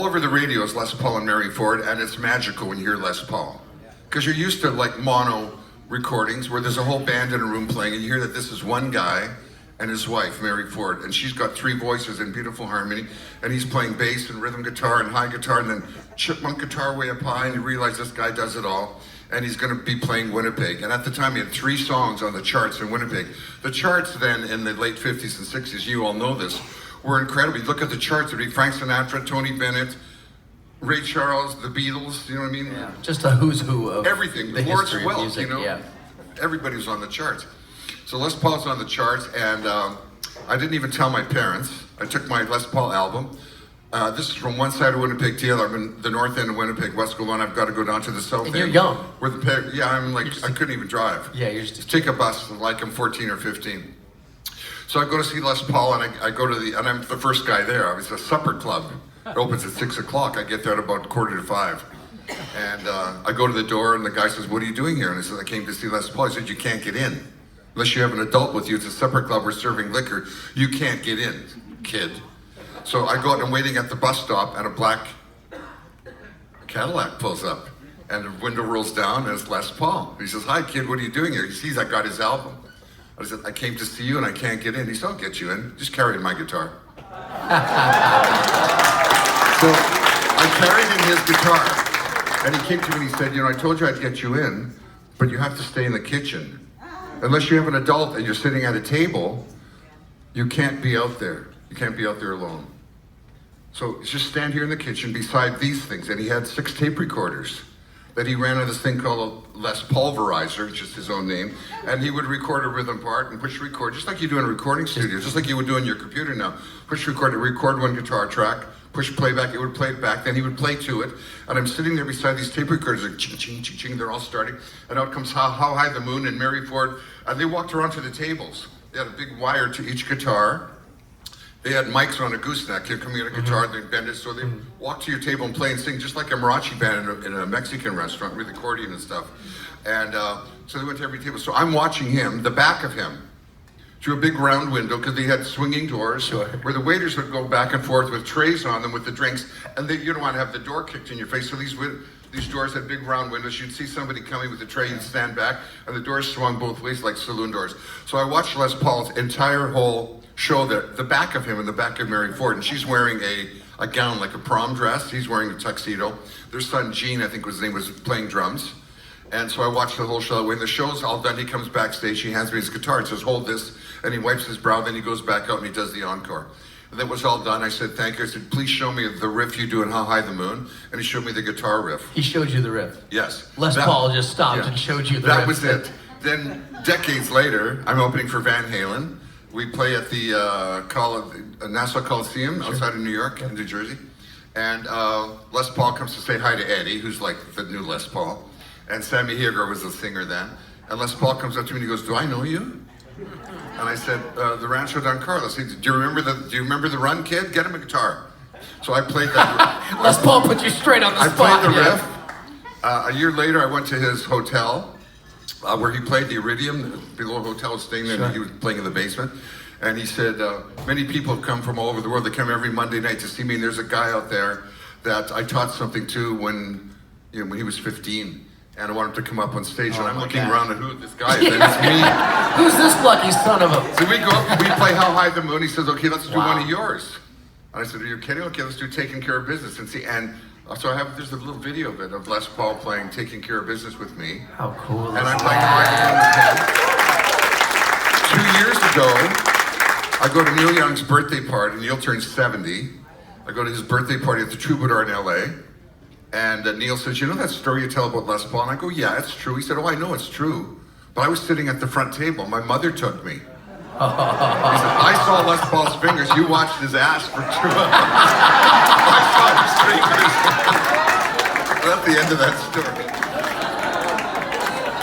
All over the radio is Les Paul and Mary Ford, and it's magical when you hear Les Paul. Because you're used to like mono recordings where there's a whole band in a room playing, and you hear that this is one guy and his wife, Mary Ford, and she's got three voices in beautiful harmony, and he's playing bass and rhythm guitar and high guitar, and then chipmunk guitar way up high, and you realize this guy does it all, and he's gonna be playing Winnipeg. And at the time, he had 3 songs on the charts in Winnipeg. The charts then in the late 50s and 60s, you all know this, were incredible. You look at the charts, it'd be Frank Sinatra, Tony Bennett, Ray Charles, the Beatles, you know what I mean? Yeah. Just a who's who of everything. The Lawrence history of Welk, music, you know? Yeah. Everybody was on the charts. So Les Paul's on the charts, and I didn't even tell my parents. I took my Les Paul album. This is from one side of Winnipeg to the other. I'm in the north end of Winnipeg, West Goulon. I've got to go down to the south end. And you're young. Where the yeah, I'm like, I couldn't even drive. Yeah, you're just take a bus like I'm 14 or 15. So I go to see Les Paul, and I go to and I'm the first guy there. I was a supper club. It opens at 6 o'clock. I get there at about 4:45. And I go to the door, and the guy says, "What are you doing here?" And I said, "I came to see Les Paul." He said, "You can't get in. Unless you have an adult with you. It's a supper club. We're serving liquor. You can't get in, kid." So I go out and I'm waiting at the bus stop, and a black Cadillac pulls up. And the window rolls down, and it's Les Paul. He says, "Hi, kid, what are you doing here?" He sees I got his album. I said, "I came to see you, and I can't get in." He said, "I'll get you in. Just carry my guitar." So I carried in his guitar, and he came to me and he said, "You know, I told you I'd get you in, but you have to stay in the kitchen. Unless you have an adult and you're sitting at a table, you can't be out there. You can't be out there alone. So just stand here in the kitchen beside these things." And he had 6 tape recorders that he ran on this thing called a Les Pulverizer, which is his own name, and he would record a rhythm part and push record, just like you do in a recording studio, just like you would do on your computer now. Push record, record one guitar track, push playback, it would play it back, then he would play to it, and I'm sitting there beside these tape recorders, like ching, ching, ching, ching, they're all starting, and out comes How High the Moon and Mary Ford, and they walked around to the tables. They had a big wire to each guitar. They had mics on a gooseneck. They're coming at a guitar, they bend it, so they walk to your table and play and sing just like a mariachi band in a Mexican restaurant with accordion and stuff. And so they went to every table. So I'm watching him, the back of him, through a big round window, because they had swinging doors, where the waiters would go back and forth with trays on them with the drinks, and you don't want to have the door kicked in your face, so these doors had big round windows. You'd see somebody coming with a tray, you'd stand back, and the doors swung both ways like saloon doors. So I watched Les Paul's entire whole show there, the back of him and the back of Mary Ford, and she's wearing a gown like a prom dress. He's wearing a tuxedo. Their son Gene, I think his name, was playing drums. And so I watched the whole show. When the show's all done, he comes backstage, he hands me his guitar and says, "Hold this," and he wipes his brow, then he goes back out and he does the encore. And that was all done. I said, "Thank you." I said, "Please show me the riff you do in How High the Moon." And he showed me the guitar riff. He showed you the riff. Yes. Les Paul just stopped and showed you the riff. That was it. Then decades later, I'm opening for Van Halen. We play at the Nassau Coliseum outside of New York and New Jersey. And Les Paul comes to say hi to Eddie, who's like the new Les Paul. And Sammy Hagar was the singer then. And Les Paul comes up to me and he goes, "Do I know you?" And I said, "The Rancho Don Carlos." He said, do you remember the run, kid? Get him a guitar. So I played that. Les Paul put you straight on the spot. I played the riff. A year later, I went to his hotel, where he played the Iridium, below a hotel, staying there, and he was playing in the basement. And he said, "Many people have come from all over the world. They come every Monday night to see me, and there's a guy out there that I taught something to when he was 15. And I want him to come up on stage." And I'm looking around at who this guy is, and it's me. Who's this lucky son of a... So we go up, we play How High the Moon. He says, "Okay, let's do one of yours." And I said, "Are you kidding? Okay, let's do Taking Care of Business." And see, and so there's a little video of it, of Les Paul playing Taking Care of Business with me. How cool is And I'm playing How High the Moon with him. 2 years ago, I go to Neil Young's birthday party. Neil turns 70. I go to his birthday party at the Troubadour in LA. And Neil says, "You know that story you tell about Les Paul?" And I go, "Yeah, it's true." He said, "Oh, I know it's true. But I was sitting at the front table. My mother took me." He said, "I saw Les Paul's fingers. You watched his ass for 2 hours." I saw his fingers. That's the end of that story.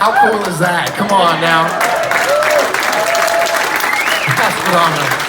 How cool is that? Come on now. That's phenomenal.